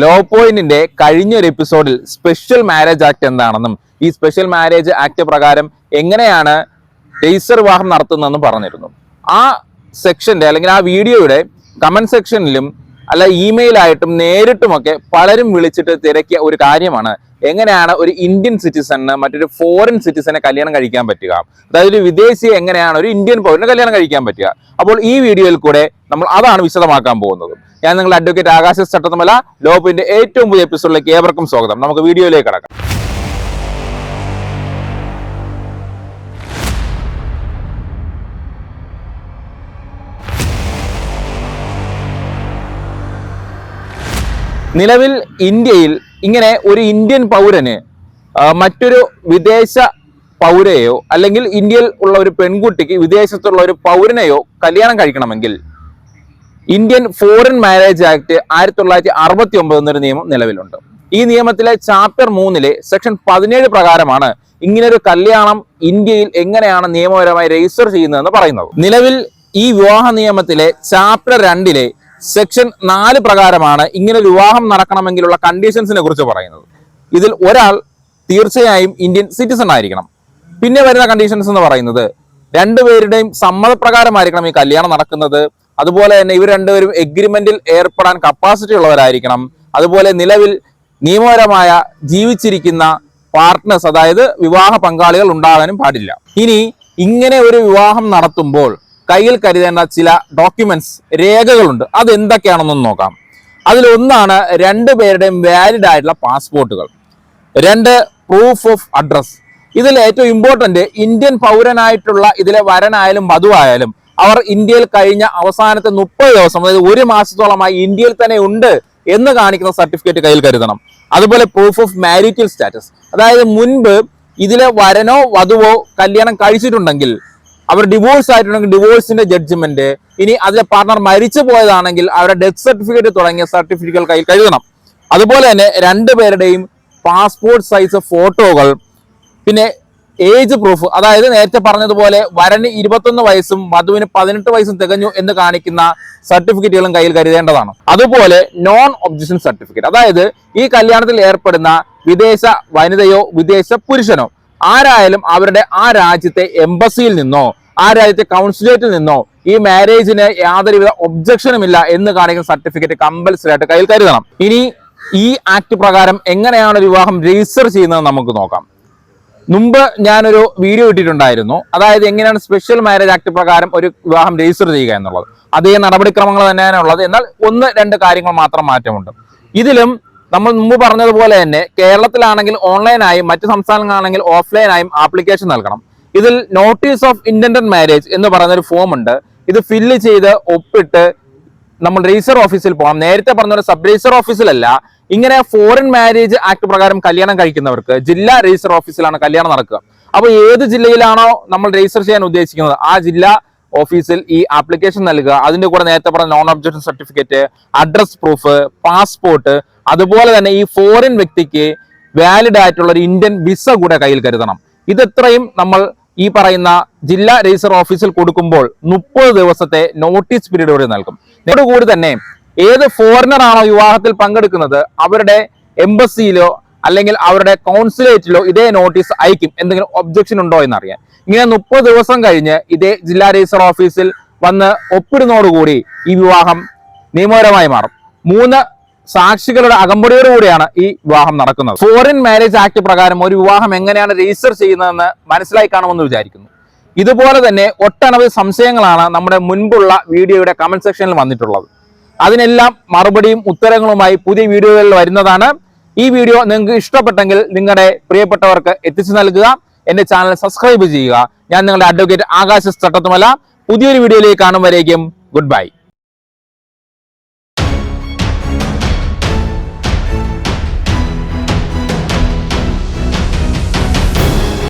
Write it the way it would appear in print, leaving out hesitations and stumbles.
Law പോയിന്റിന്റെ കഴിഞ്ഞ ഒരു എപ്പിസോഡിൽ സ്പെഷ്യൽ മാരേജ് ആക്ട് എന്താണെന്നും ഈ സ്പെഷ്യൽ മാരേജ് ആക്ട് പ്രകാരം എങ്ങനെയാണ് രജിസ്റ്റർ വിവാഹം നടത്തുന്നതെന്നും പറഞ്ഞിരുന്നു. ആ സെക്ഷന്റെ അല്ലെങ്കിൽ ആ വീഡിയോയുടെ കമന്റ് സെക്ഷനിലും അല്ല ഇമെയിലായിട്ടും നേരിട്ടുമൊക്കെ പലരും വിളിച്ചിട്ട് തിരക്കിയ ഒരു കാര്യമാണ് എങ്ങനെയാണ് ഒരു ഇന്ത്യൻ സിറ്റിസണിന് മറ്റൊരു ഫോറിൻ സിറ്റിസനെ കല്യാണം കഴിക്കാൻ പറ്റുക, അതായത് ഒരു വിദേശിയെ എങ്ങനെയാണ് ഒരു ഇന്ത്യൻ പൗരന് കല്യാണം കഴിക്കാൻ പറ്റുക. അപ്പോൾ ഈ വീഡിയോയിൽ കൂടെ നമ്മൾ അതാണ് വിശദമാക്കാൻ പോകുന്നത്. ഞാൻ നിങ്ങളുടെ അഡ്വക്കേറ്റ് ആകാശ് ചട്ടത്തുമല. ലോ പോയിന്റ് ഏറ്റവും പുതിയ എപ്പിസോഡിലേക്ക് ഏവർക്കും സ്വാഗതം. നമുക്ക് വീഡിയോയിലേക്ക് കടക്കാം. നിലവിൽ ഇന്ത്യയിൽ ഇങ്ങനെ ഒരു ഇന്ത്യൻ പൗരന് മറ്റൊരു വിദേശ പൗരയോ അല്ലെങ്കിൽ ഇന്ത്യയിൽ ഉള്ള ഒരു പെൺകുട്ടിക്ക് വിദേശത്തുള്ള ഒരു പൗരനെയോ കല്യാണം കഴിക്കണമെങ്കിൽ ഇന്ത്യൻ ഫോറിൻ മാരേജ് ആക്ട് 1969 എന്നൊരു നിയമം നിലവിലുണ്ട്. ഈ നിയമത്തിലെ ചാപ്റ്റർ 3 സെക്ഷൻ 17 പ്രകാരമാണ് ഇങ്ങനൊരു കല്യാണം ഇന്ത്യയിൽ എങ്ങനെയാണ് നിയമപരമായി രജിസ്റ്റർ ചെയ്യുന്നതെന്ന് പറയുന്നത്. നിലവിൽ ഈ വിവാഹ നിയമത്തിലെ ചാപ്റ്റർ 2 സെക്ഷൻ 4 പ്രകാരമാണ് ഇങ്ങനെ വിവാഹം നടക്കണമെങ്കിലുള്ള കണ്ടീഷൻസിനെ കുറിച്ച് പറയുന്നത്. ഇതിൽ ഒരാൾ തീർച്ചയായും ഇന്ത്യൻ സിറ്റിസൺ ആയിരിക്കണം. പിന്നെ വരുന്ന കണ്ടീഷൻസ് എന്ന് പറയുന്നത് രണ്ടുപേരുടെയും സമ്മതപ്രകാരമായിരിക്കണം ഈ കല്യാണം നടക്കുന്നത്. അതുപോലെ തന്നെ ഇവർ രണ്ടുപേരും എഗ്രിമെന്റിൽ ഏർപ്പെടാൻ കപ്പാസിറ്റി ഉള്ളവരായിരിക്കണം. അതുപോലെ നിലവിൽ നിയമപരമായ ജീവിച്ചിരിക്കുന്ന പാർട്ട്നേഴ്സ്, അതായത് വിവാഹ പങ്കാളികൾ ഉണ്ടാകാനും പാടില്ല. ഇനി ഇങ്ങനെ ഒരു വിവാഹം നടത്തുമ്പോൾ കയ്യിൽ കരുതേണ്ട ചില ഡോക്യുമെന്റ്സ്, രേഖകളുണ്ട്. അത് എന്തൊക്കെയാണെന്നൊന്ന് നോക്കാം. അതിലൊന്നാണ് രണ്ടുപേരുടെയും വാലിഡ് ആയിട്ടുള്ള പാസ്പോർട്ടുകൾ. 2 പ്രൂഫ് ഓഫ് അഡ്രസ്. ഇതിൽ ഏറ്റവും ഇമ്പോർട്ടന്റ് ഇന്ത്യൻ പൗരനായിട്ടുള്ള ഇതിലെ വരനായാലും വധുവായാലും അവർ ഇന്ത്യയിൽ കഴിഞ്ഞ അവസാനത്തെ 30 ദിവസം, അതായത് 1 മാസത്തോളമായി ഇന്ത്യയിൽ തന്നെ ഉണ്ട് എന്ന് കാണിക്കുന്ന സർട്ടിഫിക്കറ്റ് കയ്യിൽ കരുതണം. അതുപോലെ പ്രൂഫ് ഓഫ് മാരിറ്റൽ സ്റ്റാറ്റസ്, അതായത് മുൻപ് ഇതിലെ വരനോ വധുവോ കല്യാണം കഴിച്ചിട്ടുണ്ടെങ്കിൽ, അവർ ഡിവോഴ്സ് ആയിട്ടുണ്ടെങ്കിൽ ഡിവോഴ്സിന്റെ ജഡ്ജ്മെന്റ്, ഇനി അതിലെ പാർട്ണർ മരിച്ചു പോയതാണെങ്കിൽ അവരുടെ ഡെത്ത് സർട്ടിഫിക്കറ്റ് തുടങ്ങിയ സർട്ടിഫിക്കറ്റുകൾ കയ്യിൽ കരുതണം. അതുപോലെ തന്നെ രണ്ടുപേരുടെയും പാസ്പോർട്ട് സൈസ് ഫോട്ടോകൾ, പിന്നെ ഏജ് പ്രൂഫ്, അതായത് നേരത്തെ പറഞ്ഞതുപോലെ വരന് 21 വയസ്സും വധുവിന് 18 വയസ്സും തികഞ്ഞു എന്ന് കാണിക്കുന്ന സർട്ടിഫിക്കറ്റുകളും കയ്യിൽ കരുതേണ്ടതാണ്. അതുപോലെ നോൺ ഒബ്ജക്ഷൻ സർട്ടിഫിക്കറ്റ്, അതായത് ഈ കല്യാണത്തിൽ ഏർപ്പെടുന്ന വിദേശ വനിതയോ വിദേശ പുരുഷനോ ആരായാലും അവരുടെ ആ രാജ്യത്തെ എംബസിയിൽ നിന്നോ ആ രാജ്യത്തെ കൗൺസിലേറ്റിൽ നിന്നോ ഈ മാരേജിന് യാതൊരുവിധ ഒബ്ജക്ഷനും ഇല്ല എന്ന് കാണിക്കുന്ന സർട്ടിഫിക്കറ്റ് കമ്പൽസറി ആയിട്ട് കയ്യിൽ കരുതണം. ഇനി ഈ ആക്ട് പ്രകാരം എങ്ങനെയാണ് വിവാഹം രജിസ്റ്റർ ചെയ്യുന്നത് നമുക്ക് നോക്കാം. മുമ്പ് ഞാനൊരു വീഡിയോ ഇട്ടിട്ടുണ്ടായിരുന്നു, അതായത് എങ്ങനെയാണ് സ്പെഷ്യൽ മാരേജ് ആക്ട് പ്രകാരം ഒരു വിവാഹം രജിസ്റ്റർ ചെയ്യുക എന്നുള്ളത്. അതേ നടപടിക്രമങ്ങൾ തന്നെയാണ് ഉള്ളത്, എന്നാൽ 1-2 കാര്യങ്ങൾ മാത്രം മാറ്റമുണ്ട്. ഇതിലും നമ്മൾ മുമ്പ് പറഞ്ഞതുപോലെ തന്നെ കേരളത്തിലാണെങ്കിൽ ഓൺലൈനായും മറ്റു സംസ്ഥാനങ്ങളാണെങ്കിൽ ഓഫ്ലൈനായും ആപ്ലിക്കേഷൻ നൽകണം. ഇതിൽ നോട്ടീസ് ഓഫ് ഇന്റൻഡഡ് മാരേജ് എന്ന് പറയുന്ന ഒരു ഫോം ഉണ്ട്. ഇത് ഫില്ല് ചെയ്ത് ഒപ്പിട്ട് നമ്മൾ രജിസ്റ്റർ ഓഫീസിൽ പോകണം. നേരത്തെ പറഞ്ഞ ഒരു സബ് രജിസ്റ്റർ ഓഫീസിലല്ല. ഇങ്ങനെ ഫോറിൻ മാരേജ് ആക്ട് പ്രകാരം കല്യാണം കഴിക്കുന്നവർക്ക് ജില്ലാ രജിസ്റ്റർ ഓഫീസിലാണ് കല്യാണം നടക്കുക. അപ്പോൾ ഏത് ജില്ലയിലാണോ നമ്മൾ രജിസ്റ്റർ ചെയ്യാൻ ഉദ്ദേശിക്കുന്നത് ആ ജില്ലാ ഓഫീസിൽ ഈ ആപ്ലിക്കേഷൻ നൽകുക. അതിന്റെ കൂടെ നേരത്തെ പറഞ്ഞ non objection certificate, address proof, passport, അതുപോലെ തന്നെ ഈ ഫോറിൻ വ്യക്തിക്ക് വാലിഡ് ആയിട്ടുള്ള ഒരു ഇന്ത്യൻ വിസ കൂടെ കയ്യിൽ കരുതണം. ഇതെത്രയും നമ്മൾ ഈ പറയുന്ന ജില്ലാ രജിസ്റ്റർ ഓഫീസിൽ കൊടുക്കുമ്പോൾ 30 ദിവസത്തെ നോട്ടീസ് പീരീഡ് നൽകും. ഇതോടുകൂടി തന്നെ ഏത് ഫോറിനർ ആണോ വിവാഹത്തിൽ പങ്കെടുക്കുന്നത് അവരുടെ എംബസിയിലോ അല്ലെങ്കിൽ അവരുടെ കോൺസുലേറ്റിലോ ഇതേ നോട്ടീസ് അയക്കും, എന്തെങ്കിലും ഒബ്ജക്ഷൻ ഉണ്ടോ എന്നറിയാൻ. ഇങ്ങനെ 30 ദിവസം കഴിഞ്ഞ് ഇതേ ജില്ലാ രജിസ്റ്റർ ഓഫീസിൽ വന്ന് ഒപ്പിടുന്നതോടുകൂടി ഈ വിവാഹം നിയമപരമായി മാറും. 3 സാക്ഷികളുടെ അകമ്പടിയോടുകൂടിയാണ് ഈ വിവാഹം നടക്കുന്നത്. ഫോറിൻ മാരേജ് ആക്ട് പ്രകാരം ഒരു വിവാഹം എങ്ങനെയാണ് രജിസ്റ്റർ ചെയ്യുന്നതെന്ന് മനസ്സിലായി കാണുമെന്ന് വിചാരിക്കുന്നു. ഇതുപോലെ തന്നെ ഒട്ടനവധി സംശയങ്ങളാണ് നമ്മുടെ മുൻപുള്ള വീഡിയോയുടെ കമന്റ് സെക്ഷനിൽ വന്നിട്ടുള്ളത്. അതിനെല്ലാം മറുപടിയും ഉത്തരങ്ങളുമായി പുതിയ വീഡിയോകളിൽ വരുന്നതാണ്. ഈ വീഡിയോ നിങ്ങൾക്ക് ഇഷ്ടപ്പെട്ടെങ്കിൽ നിങ്ങളുടെ പ്രിയപ്പെട്ടവർക്ക് എത്തിച്ചു നൽകുക. എന്റെ ചാനൽ സബ്സ്ക്രൈബ് ചെയ്യുക. ഞാൻ നിങ്ങളുടെ അഡ്വക്കേറ്റ് ആകാശ് ചട്ടത്തുമല. പുതിയൊരു വീഡിയോയിലേക്ക് കാണും വരേക്കും ഗുഡ് ബൈ.